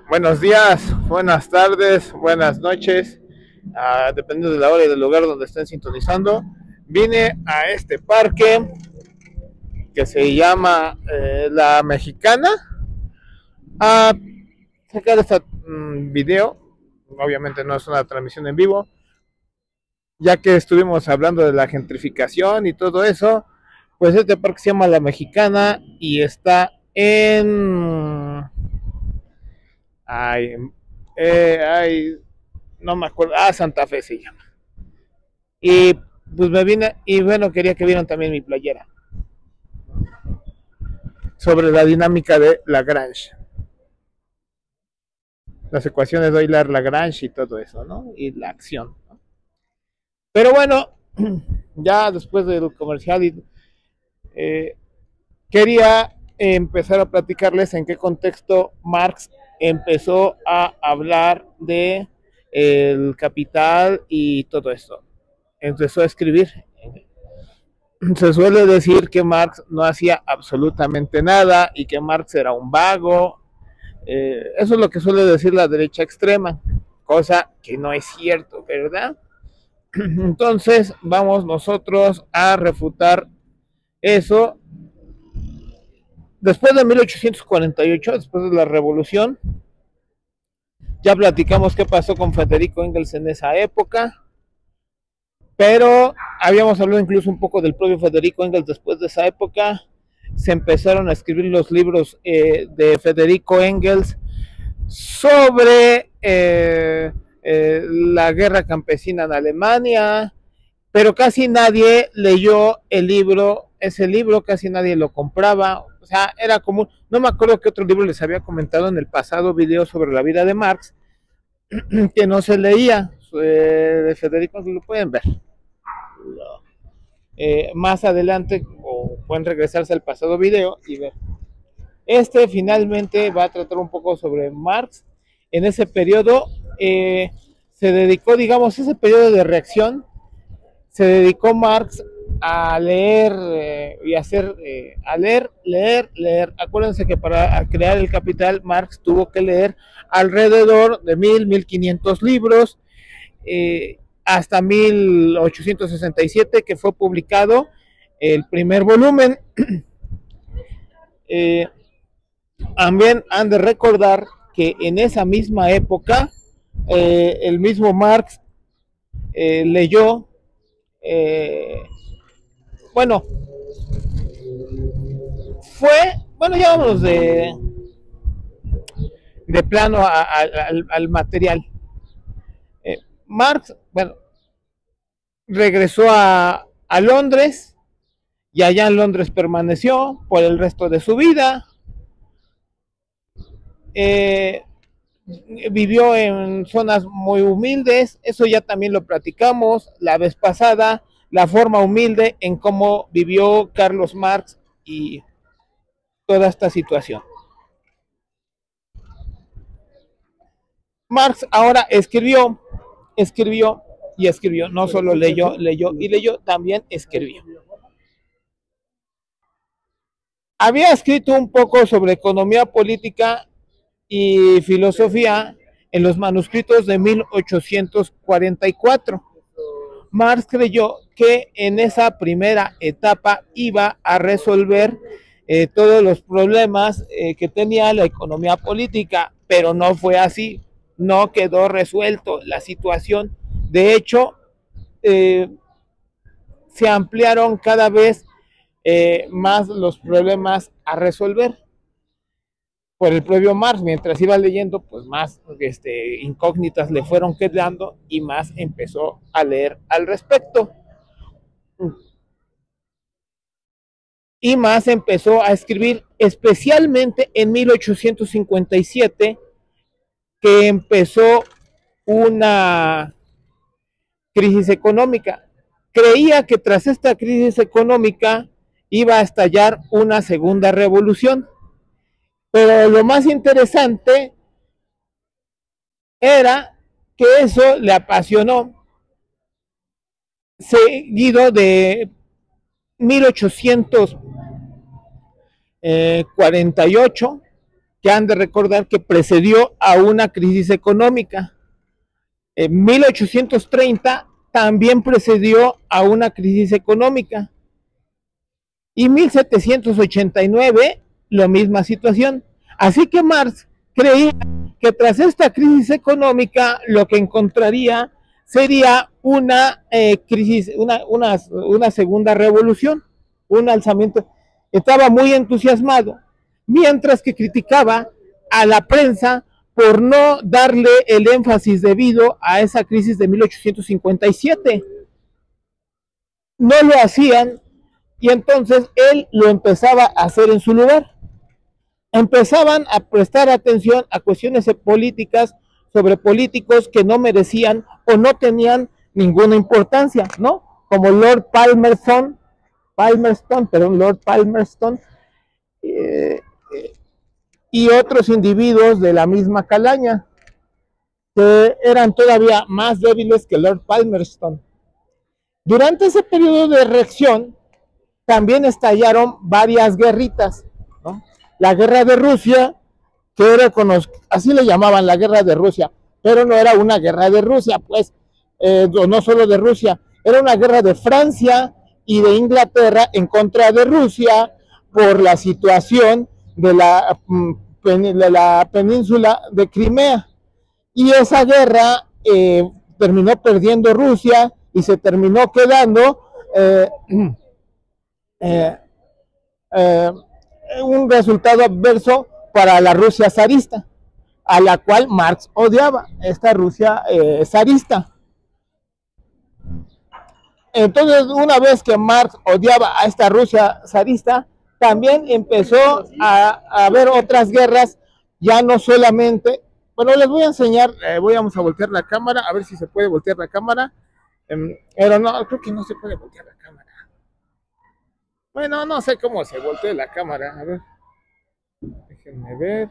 Buenos días, buenas tardes, buenas noches, dependiendo de la hora y del lugar donde estén sintonizando. Vine a este parque que se llama La Mexicana a sacar este video. Obviamente no es una transmisión en vivo, ya que estuvimos hablando de la gentrificación y todo eso. Pues este parque se llama La Mexicana y está en... Ay, no me acuerdo, Santa Fe se llama. Y pues me vine, y bueno, quería que vieran también mi playera sobre la dinámica de Lagrange, las ecuaciones de Euler-Lagrange y todo eso, ¿no? Y la acción, ¿no? Pero bueno, ya después del comercial, eh, quería empezar a platicarles en qué contexto Marx empezó a hablar de el capital y todo esto. Empezó a escribir. Se suele decir que Marx no hacía absolutamente nada y que Marx era un vago. Eso es lo que suele decir la derecha extrema, cosa que no es cierto, ¿verdad? Entonces vamos nosotros a refutar eso. Después de 1848, después de la revolución, ya platicamos qué pasó con Federico Engels en esa época, pero habíamos hablado incluso un poco del propio Federico Engels después de esa época. Se empezaron a escribir los libros de Federico Engels sobre la guerra campesina en Alemania, pero casi nadie leyó el libro, ese libro casi nadie lo compraba, o sea, era común. No me acuerdo qué otro libro les había comentado en el pasado video sobre la vida de Marx, que no se leía, de Federico, lo pueden ver. Más adelante, o pueden regresarse al pasado video y ver. Este finalmente va a tratar un poco sobre Marx. En ese periodo se dedicó, digamos, ese periodo de reacción, se dedicó Marx a leer y hacer, a leer. Acuérdense que para crear el Capital, Marx tuvo que leer alrededor de 1500 libros, hasta 1867, que fue publicado el primer volumen. eh, También han de recordar que en esa misma época el mismo Marx leyó, eh, bueno, bueno, ya vamos de plano al material. Marx, bueno, regresó a Londres y allá en Londres permaneció por el resto de su vida. Eh, Vivió en zonas muy humildes, eso ya también lo platicamos la vez pasada, la forma humilde en cómo vivió Carlos Marx y toda esta situación. Marx ahora escribió y escribió, no solo leyó y leyó, también escribió. Había escrito un poco sobre economía política y filosofía en los manuscritos de 1844. Marx creyó que en esa primera etapa iba a resolver todos los problemas que tenía la economía política, pero no fue así, no quedó resuelto la situación. De hecho, eh, se ampliaron cada vez más los problemas a resolver por el propio Marx. Mientras iba leyendo, pues más incógnitas le fueron quedando y más empezó a leer al respecto. Y más empezó a escribir, especialmente en 1857, que empezó una crisis económica. Creía que tras esta crisis económica iba a estallar una segunda revolución. Pero lo más interesante era que eso le apasionó, seguido de 1848, que han de recordar que precedió a una crisis económica. En 1830 también precedió a una crisis económica. Y 1789, la misma situación. Así que Marx creía que tras esta crisis económica lo que encontraría sería una crisis, una segunda revolución, un alzamiento. Estaba muy entusiasmado, mientras que criticaba a la prensa por no darle el énfasis debido a esa crisis de 1857. No lo hacían y entonces él lo empezaba a hacer en su lugar. Empezaban a prestar atención a cuestiones políticas sobre políticos que no merecían o no tenían ninguna importancia, ¿no? Como Lord Palmerston, Lord Palmerston, eh, y otros individuos de la misma calaña, que eran todavía más débiles que Lord Palmerston. Durante ese periodo de reacción, también estallaron varias guerritas, ¿no? La guerra de Rusia, que era así le llamaban la guerra de Rusia, pero no era una guerra de Rusia, pues, no solo de Rusia, era una guerra de Francia y de Inglaterra en contra de Rusia por la situación de la península de Crimea. Y esa guerra terminó perdiendo Rusia y se terminó quedando un resultado adverso para la Rusia zarista, a la cual Marx odiaba, esta Rusia zarista. Entonces, una vez que Marx odiaba a esta Rusia zarista, también empezó a haber otras guerras, ya no solamente. Bueno, les voy a enseñar, vamos a voltear la cámara, a ver si se puede voltear la cámara, pero no, creo que no se puede voltear la cámara. Bueno, no sé cómo se voltea la cámara, a ver, déjenme ver.